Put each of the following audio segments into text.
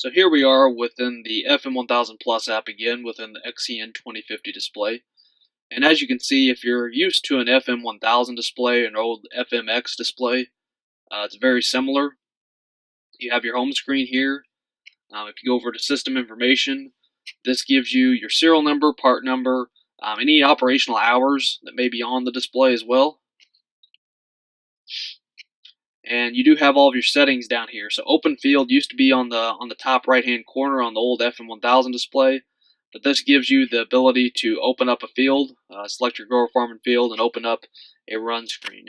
So here we are within the FM1000 Plus app again within the XCN 2050 display. And as you can see, if you're used to an FM1000 display, an old FMX display, it's very similar. You have your home screen here. If you go over to system information, this gives you your serial number, part number, any operational hours that may be on the display as well. And you do have all of your settings down here. So open field used to be on the top right hand corner on the old FM1000 display, but this gives you the ability to open up a field, select your grower farming field, and open up a run screen.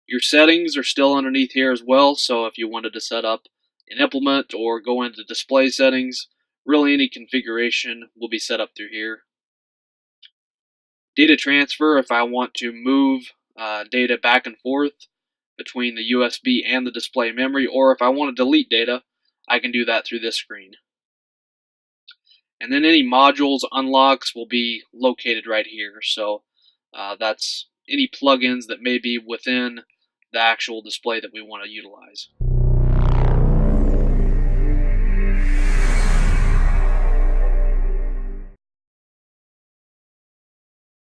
Your settings are still underneath here as well, so if you wanted to set up an implement or go into display settings, really any configuration will be set up through here. Data transfer, if I want to move data back and forth between the USB and the display memory, or if I want to delete data, I can do that through this screen. And then any modules unlocks will be located right here, so that's any plugins that may be within the actual display that we want to utilize.